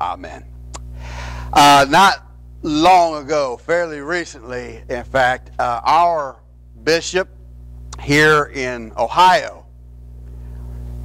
Amen. Not long ago, fairly recently, in fact, our bishop here in Ohio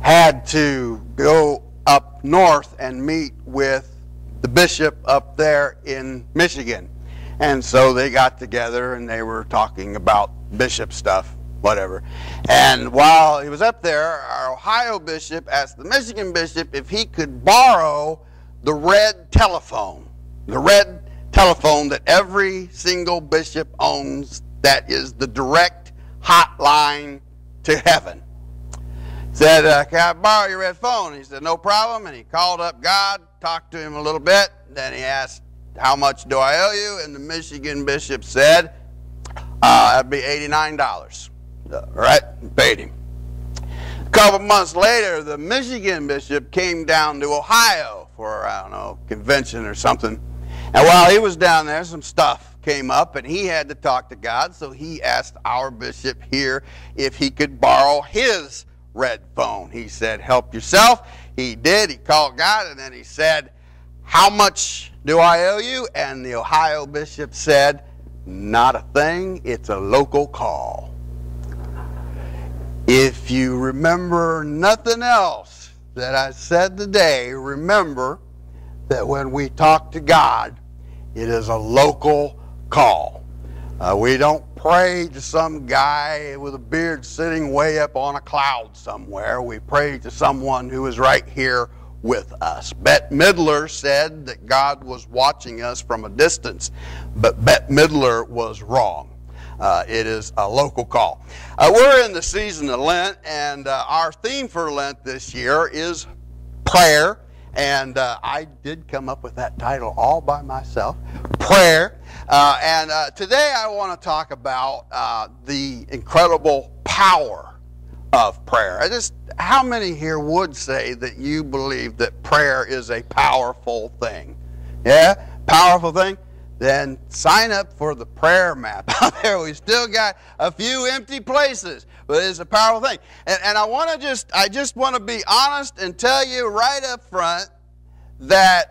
had to go up north and meet with the bishop up there in Michigan. And so they got together and they were talking about bishop stuff, whatever. And while he was up there, our Ohio bishop asked the Michigan bishop if he could borrow the red telephone that every single bishop owns, that is the direct hotline to heaven. Said, can I borrow your red phone? He said, no problem. And he called up God, talked to him a little bit. Then he asked, how much do I owe you? And the Michigan bishop said, that'd be $89. All right, paid him. A couple months later, the Michigan bishop came down to Ohio for, I don't know, convention or something. And while he was down there, some stuff came up, and he had to talk to God, so he asked our bishop here if he could borrow his red phone. He said, help yourself. He did. He called God, and then he said, how much do I owe you? And the Ohio bishop said, not a thing. It's a local call. If you remember nothing else that I said today, remember that when we talk to God, it is a local call. We don't pray to some guy with a beard sitting way up on a cloud somewhere. We pray to someone who is right here with us. Bette Midler said that God was watching us from a distance, but Bette Midler was wrong. It is a local call. We're in the season of Lent, and our theme for Lent this year is prayer. And I did come up with that title all by myself, prayer. And today I want to talk about the incredible power of prayer. How many here would say that you believe that prayer is a powerful thing? Yeah, powerful thing? Then sign up for the prayer map out there. We still got a few empty places, but it's a powerful thing. And I just want to be honest and tell you right up front that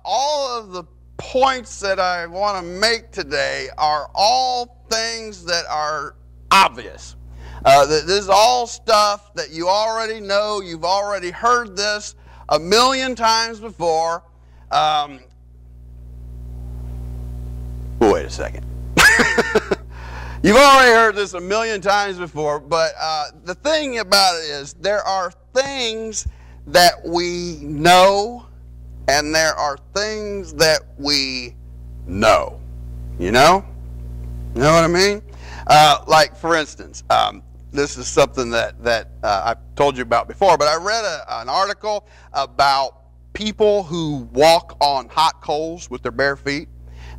all of the points that I want to make today are all things that are obvious. This is all stuff that you already know. You've already heard this a million times before. Wait a second. You've already heard this a million times before, but the thing about it is there are things that we know and there are things that we know. You know? You know what I mean? Like, for instance, this is something that I've told you about before, but I read an article about people who walk on hot coals with their bare feet.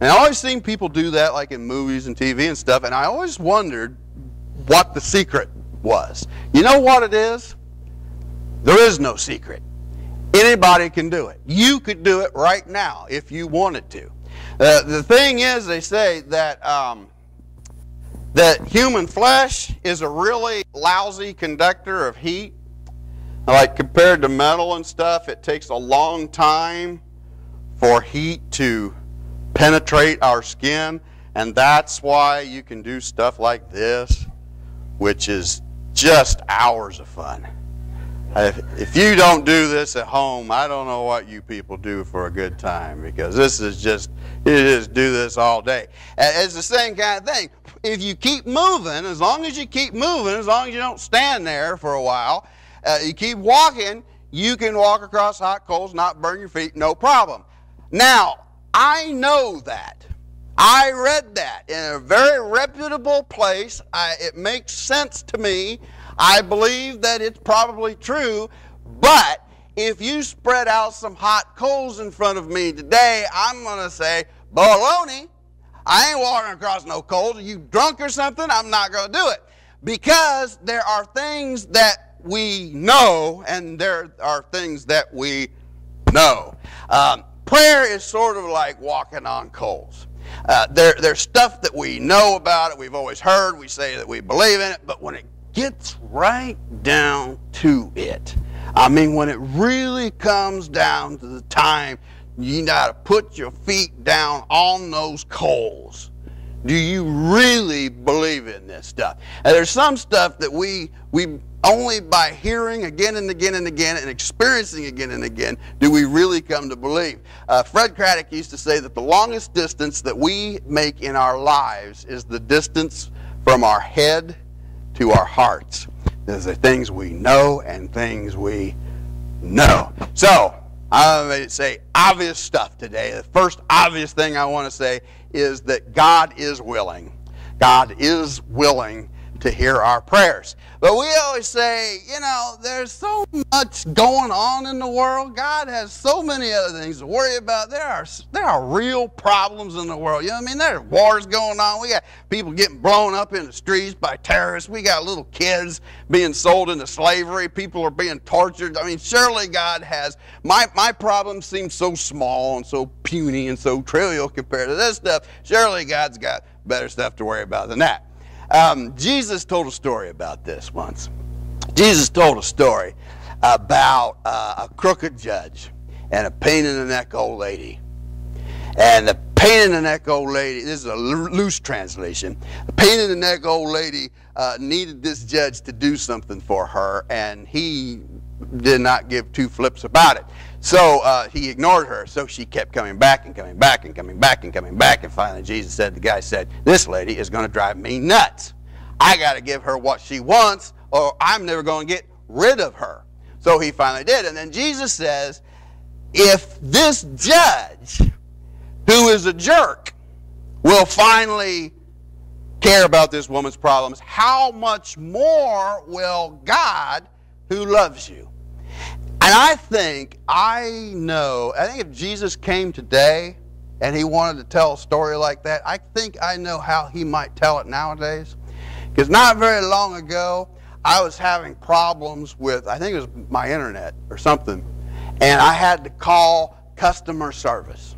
And I always seen people do that, like in movies and TV and stuff, and I always wondered what the secret was. You know what it is? There is no secret. Anybody can do it. You could do it right now if you wanted to. The thing is, they say that that human flesh is a really lousy conductor of heat. Like compared to metal and stuff, it takes a long time for heat to penetrate our skin, and that's why you can do stuff like this, which is just hours of fun. If you don't do this at home, I don't know what you people do for a good time, because this is just, you just do this all day. It's the same kind of thing. If you keep moving, as long as you keep moving, as long as you don't stand there for a while, you keep walking, you can walk across hot coals, not burn your feet, no problem. Now, I know that. I read that in a very reputable place. It makes sense to me. I believe that it's probably true, but if you spread out some hot coals in front of me today, I'm going to say, baloney, I ain't walking across no coals. Are you drunk or something? I'm not going to do it. Because there are things that we know, and there are things that we know. Prayer is sort of like walking on coals. There's stuff that we know about it, we've always heard, we say that we believe in it, but when it gets right down to it, I mean, when it really comes down to the time you got to put your feet down on those coals. Do you really believe in this stuff? And there's some stuff that we only by hearing again and again and again and experiencing again and again do we really come to believe. Fred Craddock used to say that the longest distance that we make in our lives is the distance from our head to our hearts. There's the things we know and things we know. So, I'm going to say obvious stuff today. The first obvious thing I want to say is that God is willing. God is willing to hear our prayers. But we always say, you know, there's so much going on in the world. God has so many other things to worry about. There are real problems in the world. You know what I mean? There are wars going on. We got people getting blown up in the streets by terrorists. We got little kids being sold into slavery. People are being tortured. I mean, surely God has... My problem seems so small and so puny and so trivial compared to this stuff. Surely God's got better stuff to worry about than that. Jesus told a story about this once. Jesus told a story about a crooked judge and a pain-in-the-neck old lady. And the pain-in-the-neck old lady, this is a loose translation, the pain-in-the-neck old lady needed this judge to do something for her, and he did not give two flips about it. So he ignored her, so she kept coming back and coming back and coming back and coming back, and finally Jesus said, the guy said, this lady is going to drive me nuts. I got to give her what she wants, or I'm never going to get rid of her. So he finally did, and then Jesus says, if this judge, who is a jerk, will finally care about this woman's problems, how much more will God, who loves you? And I think if Jesus came today and he wanted to tell a story like that, I think I know how he might tell it nowadays. Because not very long ago, I was having problems with, I think it was my internet or something, and I had to call customer service.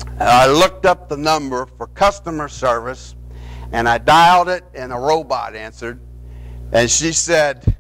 And I looked up the number for customer service, and I dialed it, and a robot answered, and she said,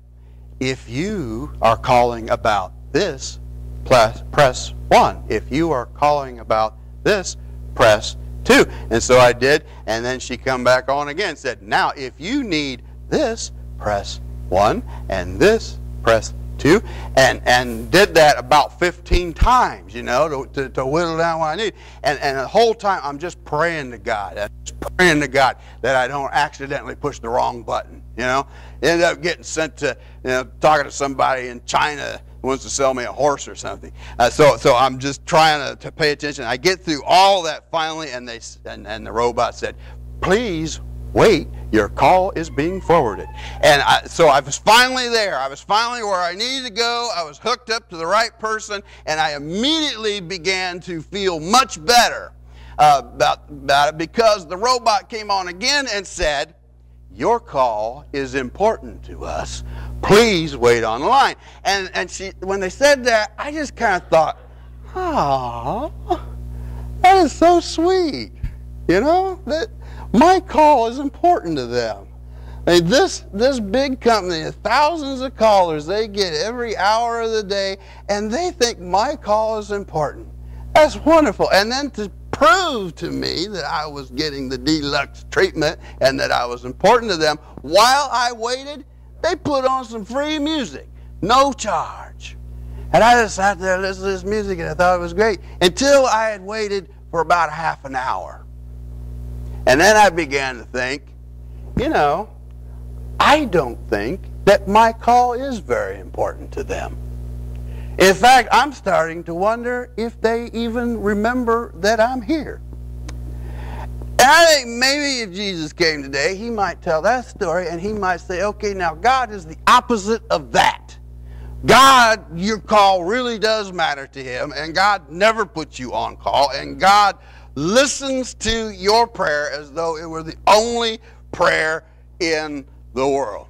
if you are calling about this, press 1. If you are calling about this, press 2. And so I did, and then she come back on again and said, now if you need this, press 1, and this, press 2, and did that about 15 times, you know, to whittle down what I need. And the whole time I'm just praying to God. I'm just praying to God that I don't accidentally push the wrong button, you know. Ended up getting sent to, you know, talking to somebody in China who wants to sell me a horse or something. So I'm just trying to pay attention. I get through all that finally, and the robot said, please wait, your call is being forwarded. And so I was finally there. I was finally where I needed to go. I was hooked up to the right person, and I immediately began to feel much better about it, because the robot came on again and said, your call is important to us. Please wait on the line. And she, when they said that, I just kind of thought, oh, that is so sweet. You know, that my call is important to them. I mean, this big company, thousands of callers they get every hour of the day, and they think my call is important. That's wonderful. And then to prove to me that I was getting the deluxe treatment and that I was important to them, while I waited, they put on some free music, no charge. And I just sat there listening to this music, and I thought it was great, until I had waited for about a half an hour. And then I began to think, you know, I don't think that my call is very important to them. In fact, I'm starting to wonder if they even remember that I'm here. And I think maybe if Jesus came today, he might tell that story, and he might say, okay, now God is the opposite of that. God, your call really does matter to him, and God never puts you on call, and God listens to your prayer as though it were the only prayer in the world.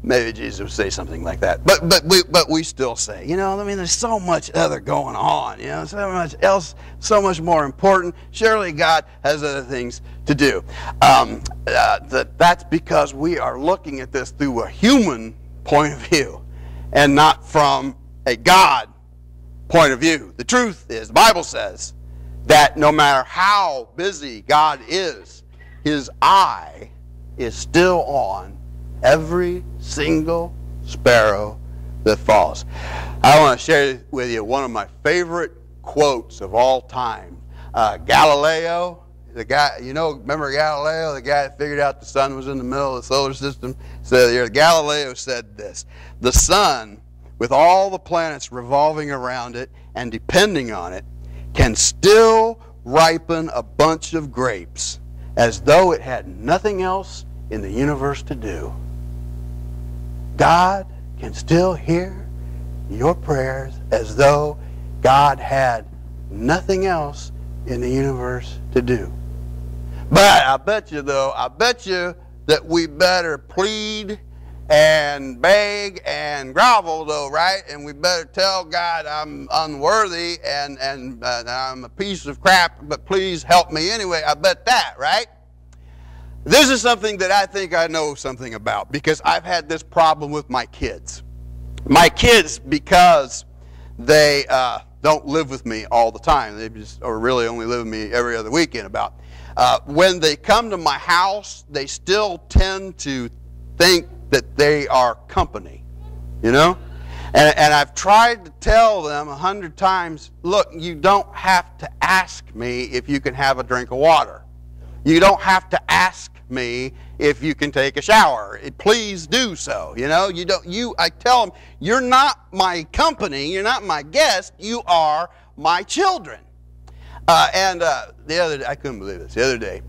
Maybe Jesus would say something like that. But we still say, you know, I mean, there's so much other going on, you know, so much else, so much more important. Surely God has other things to do. That's because we are looking at this through a human point of view and not from a God point of view. The truth is, the Bible says that no matter how busy God is, his eye is still on every single sparrow that falls. I want to share with you one of my favorite quotes of all time. Galileo, the guy, remember Galileo, the guy that figured out the sun was in the middle of the solar system? So Galileo said this: the sun, with all the planets revolving around it and depending on it, can still ripen a bunch of grapes as though it had nothing else in the universe to do. God can still hear your prayers as though God had nothing else in the universe to do. But I bet you that we better plead and beg and grovel, though, right? And we better tell God I'm unworthy and I'm a piece of crap, but please help me anyway. I bet that, right? This is something that I think I know something about, because I've had this problem with my kids. My kids, because they don't live with me all the time. They just, or really only live with me every other weekend about. When they come to my house, they still tend to think that they are company, And I've tried to tell them 100 times, look, you don't have to ask me if you can have a drink of water. You don't have to ask me if you can take a shower. Please do so. I tell them, you're not my company, you're not my guest, you are my children. The other day, I couldn't believe this. The other day,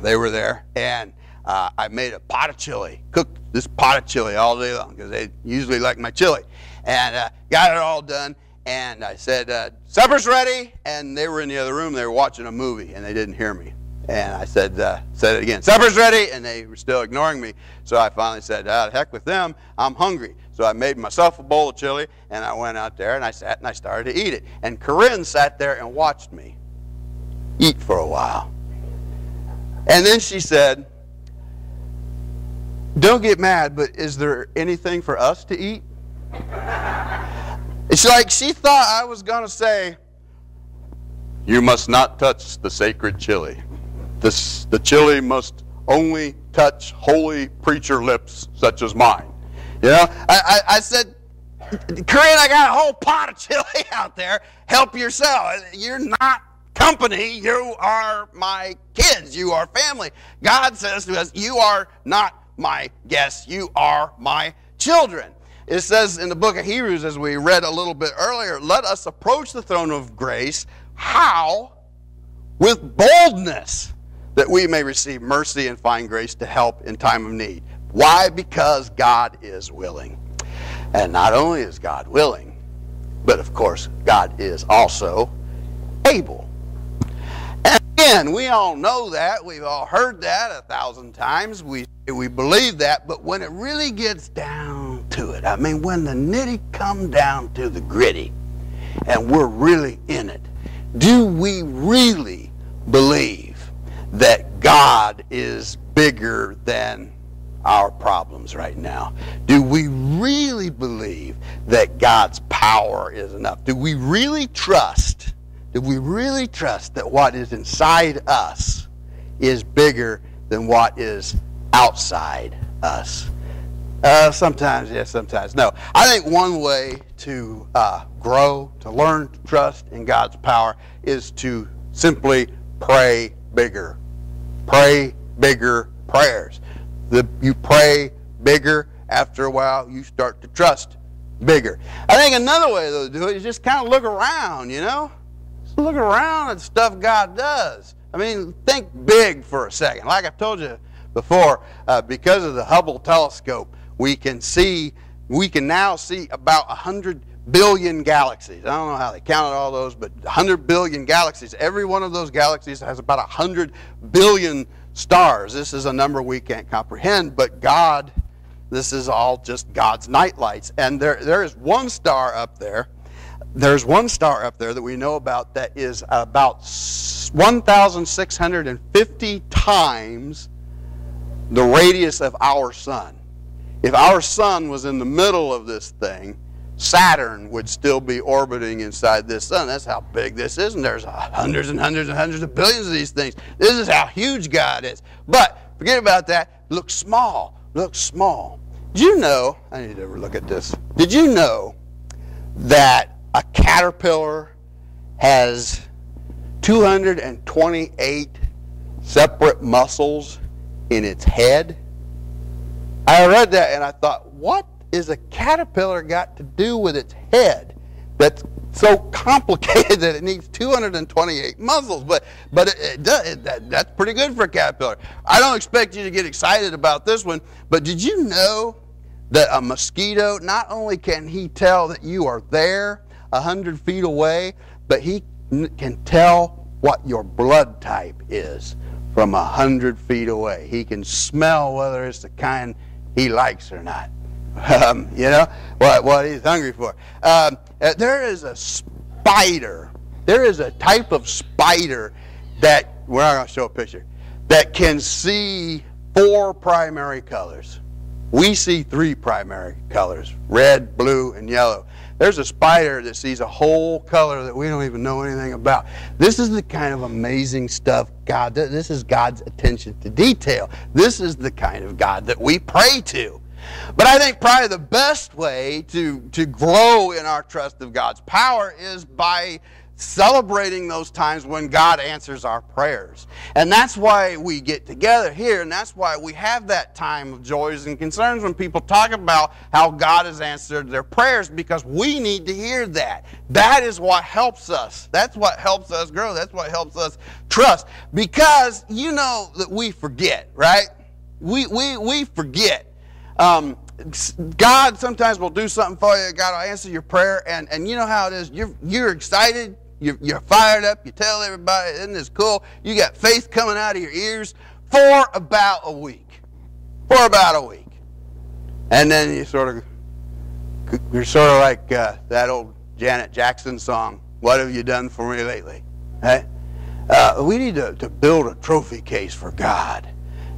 they were there, and I made a pot of chili, cooked this pot of chili all day long, because they usually like my chili, and got it all done, and I said, supper's ready, and they were in the other room, they were watching a movie, and they didn't hear me. And I said it again, supper's ready, and they were still ignoring me. So I finally said, the heck with them, I'm hungry. So I made myself a bowl of chili, and I went out there, and I sat and I started to eat it. And Corinne sat there and watched me eat for a while. And then she said, don't get mad, but is there anything for us to eat? It's like she thought I was going to say, you must not touch the sacred chili. The chili must only touch holy preacher lips such as mine. I said, Corinne, I got a whole pot of chili out there. Help yourself. You're not company. You are my kids. You are family. God says to us, you are not my guests. You are my children. It says in the book of Hebrews, as we read a little bit earlier, let us approach the throne of grace. How? With boldness, that we may receive mercy and find grace to help in time of need. Why? Because God is willing. And not only is God willing, but of course, God is also able. And again, we all know that. We've all heard that 1,000 times. We believe that. But when it really gets down to it, when the nitty comes down to the gritty, and we're really in it, do we really believe that God is bigger than our problems right now? Do we really believe that God's power is enough? Do we really trust that what is inside us is bigger than what is outside us? Sometimes yes, sometimes no. I think one way to grow, to learn to trust in God's power, is to simply pray bigger. Pray bigger prayers. You pray bigger, after a while you start to trust bigger. I think another way though to do it is just kind of look around, Just look around at stuff God does. Think big for a second. Like I've told you before, because of the Hubble telescope, we can now see about 100 billion galaxies. I don't know how they counted all those, but 100 billion galaxies. Every one of those galaxies has about 100 billion stars. This is a number we can't comprehend, but God, this is all just God's nightlights. And there is one star up there. There's one star up there that we know about that is about 1,650 times the radius of our sun. If our sun was in the middle of this thing, Saturn would still be orbiting inside this sun. That's how big this is, and there's hundreds and hundreds and hundreds of billions of these things. This is how huge God is. But forget about that. Looks small. Looks small. Did you know, I need to look at this. Did you know that a caterpillar has 228 separate muscles in its head? I read that and I thought, what is a caterpillar got to do with its head that's so complicated that it needs 228 muscles? But that's pretty good for a caterpillar. I don't expect you to get excited about this one, but did you know that a mosquito, not only can he tell that you are there 100 feet away, but he can tell what your blood type is from 100 feet away. He can smell whether it's the kind he likes or not. You know, what he's hungry for. There is a spider. There is a type of spider that, we're not going to show a picture, that can see 4 primary colors. We see 3 primary colors, red, blue, and yellow. There's a spider that sees a whole color that we don't even know anything about. This is the kind of amazing stuff this is God's attention to detail. This is the kind of God that we pray to. But I think probably the best way to grow in our trust of God's power is by celebrating those times when God answers our prayers. And that's why we get together here, and that's why we have that time of joys and concerns when people talk about how God has answered their prayers, because we need to hear that. That is what helps us. That's what helps us grow. That's what helps us trust. Because you know that we forget, right? We forget. God sometimes will do something for you. God will answer your prayer, and you know how it is. You're excited. You're fired up. You tell everybody, isn't this cool? You got faith coming out of your ears for about a week. And then you're sort of like that old Janet Jackson song, "What have you done for me lately?" Right? We need to build a trophy case for God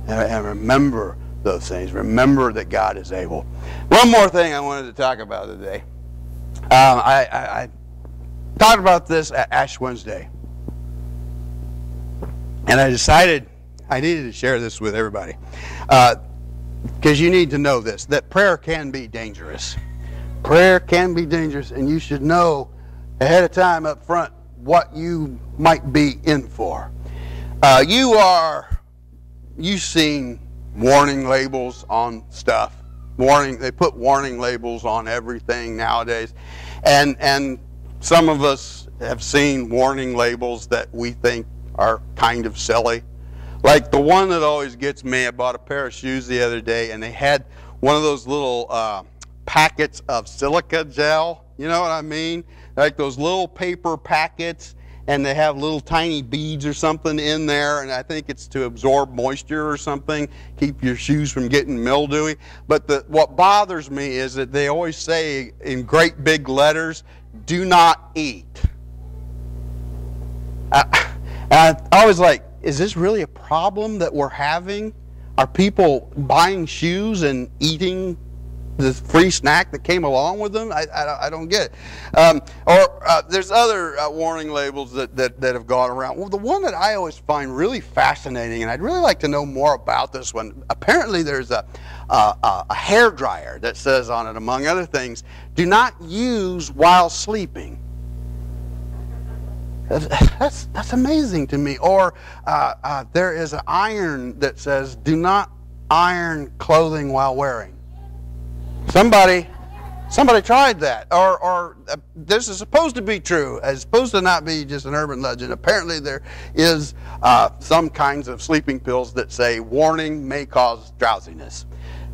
and remember those things. Remember that God is able. One more thing I wanted to talk about today. I talked about this at Ash Wednesday, and I decided I needed to share this with everybody, because you need to know this, that prayer can be dangerous. Prayer can be dangerous, and you should know ahead of time up front what you might be in for. You've seen warning labels on stuff. They put warning labels on everything nowadays, and some of us have seen warning labels that we think are kind of silly. Like the one that always gets me, I bought a pair of shoes the other day, and they had one of those little packets of silica gel. You know what I mean? Like those little paper packets, and they have little tiny beads or something in there, and I think it's to absorb moisture or something, keep your shoes from getting mildewy. But what bothers me is that they always say in great big letters, "Do not eat." I was like, is this really a problem that we're having? Are people buying shoes and eating the free snack that came along with them? I don't get it. There's other warning labels that have gone around. Well, the one that I always find really fascinating, and I'd really like to know more about this one. Apparently there's a hair dryer that says on it, among other things, "Do not use while sleeping." That's amazing to me. Or there is an iron that says, "Do not iron clothing while wearing." Somebody tried that, or this is supposed to be true. It's supposed to not be just an urban legend. Apparently there is some kinds of sleeping pills that say, "Warning, may cause drowsiness."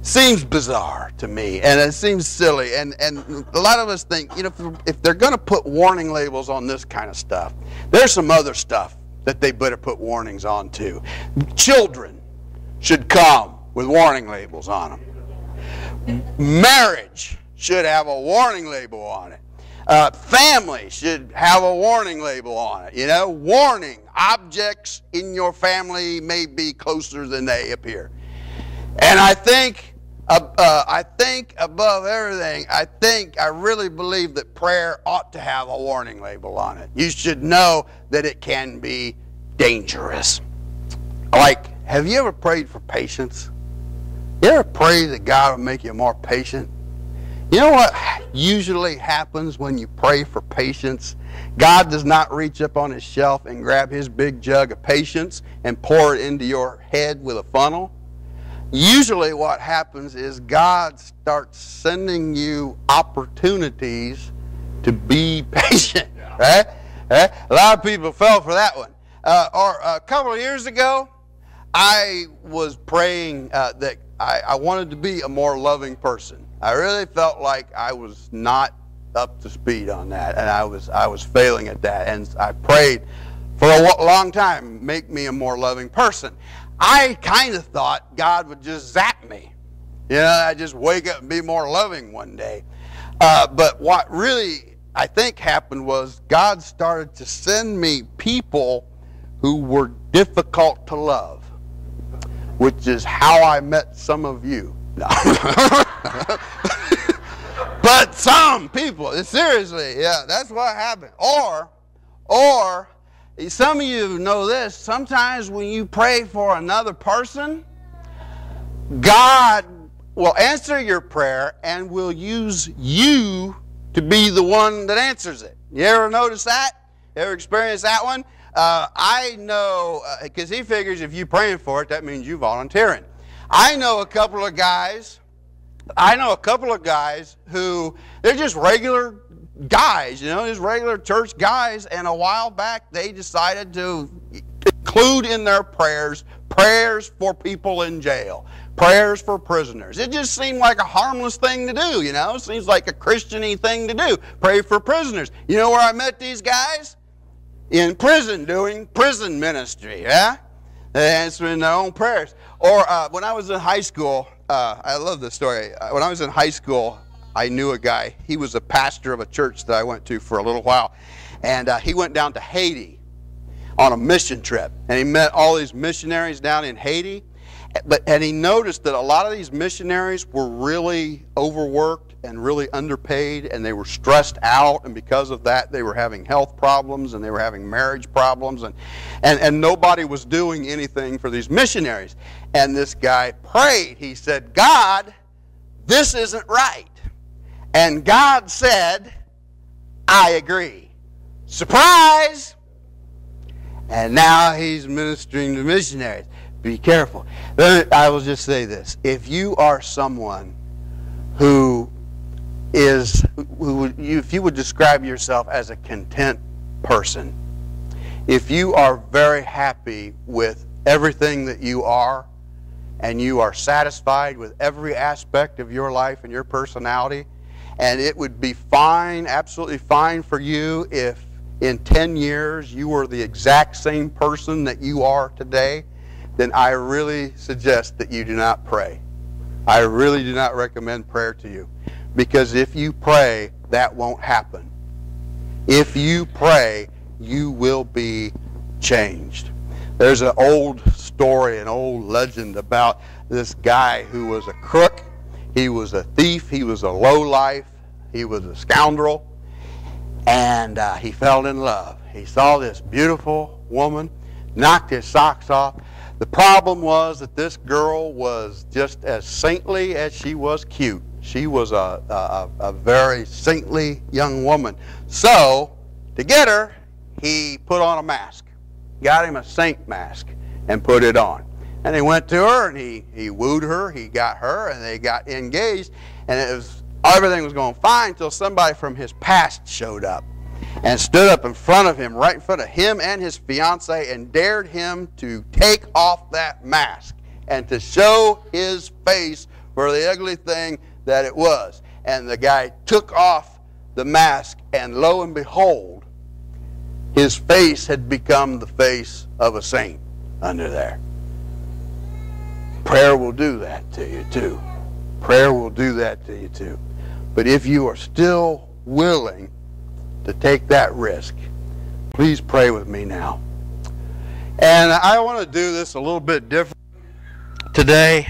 Seems bizarre to me, and it seems silly, and a lot of us think, you know, if they're going to put warning labels on this kind of stuff, there's some other stuff that they better put warnings on too. Children should come with warning labels on them. Marriage should have a warning label on it. Family should have a warning label on it. You know, warning, objects in your family may be closer than they appear. And I think I think above everything, I really believe that prayer ought to have a warning label on it. You should know that it can be dangerous. Like, have you ever prayed for patience? You ever pray that God will make you more patient? You know what usually happens when you pray for patience? God does not reach up on his shelf and grab his big jug of patience and pour it into your head with a funnel. Usually what happens is God starts sending you opportunities to be patient, right? A lot of people fell for that one. Or a couple of years ago, I was praying that I wanted to be a more loving person. I really felt like I was not up to speed on that, and I was failing at that. And I prayed for a long time, make me a more loving person. I kind of thought God would just zap me. You know, I'd just wake up and be more loving one day. But what really I think happened was God started to send me people who were difficult to love, which is how I met some of you. No. But some people, seriously, yeah, that's what happened. Or some of you know this, sometimes when you pray for another person, God will answer your prayer and will use you to be the one that answers it. You ever notice that? Ever experienced that one? I know, because he figures if you're praying for it, that means you volunteering. I know a couple of guys who, they're just regular guys, you know, just regular church guys, and a while back they decided to include in their prayers for people in jail, prayers for prisoners. It just seemed like a harmless thing to do, you know. It seems like a Christian-y thing to do, pray for prisoners. You know where I met these guys? In prison, doing prison ministry, yeah? They're answering their own prayers. Or when I was in high school, I love this story. When I was in high school, I knew a guy. He was a pastor of a church that I went to for a little while. And he went down to Haiti on a mission trip. And he met all these missionaries down in Haiti. And he noticed that a lot of these missionaries were really overworked and really underpaid, and they were stressed out, and because of that they were having health problems and they were having marriage problems, and nobody was doing anything for these missionaries. And this guy prayed. He said, God, this isn't right. And God said, I agree. Surprise! And now he's ministering to missionaries. Be careful. I will just say this. If you are someone if you would describe yourself as a content person, if you are very happy with everything that you are, and you are satisfied with every aspect of your life and your personality, and it would be fine, absolutely fine for you if in 10 years you were the exact same person that you are today, then I really suggest that you do not pray. I really do not recommend prayer to you. Because if you pray, that won't happen. If you pray, you will be changed. There's an old story, an old legend about this guy who was a crook. He was a thief. He was a lowlife. He was a scoundrel. And he fell in love. He saw this beautiful woman, knocked his socks off. The problem was that this girl was just as saintly as she was cute. She was a very saintly young woman. So, to get her, he put on a mask. Got him a saint mask and put it on. And he went to her and he wooed her, he got her, and they got engaged. And everything was going fine until somebody from his past showed up and stood up in front of him, right in front of him and his fiancée, and dared him to take off that mask and to show his face for the ugly thing that it was. And the guy took off the mask, and lo and behold, his face had become the face of a saint under there. Prayer will do that to you too. Prayer will do that to you too. But if you are still willing to take that risk, please pray with me now. And I want to do this a little bit different today.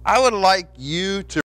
I would like you to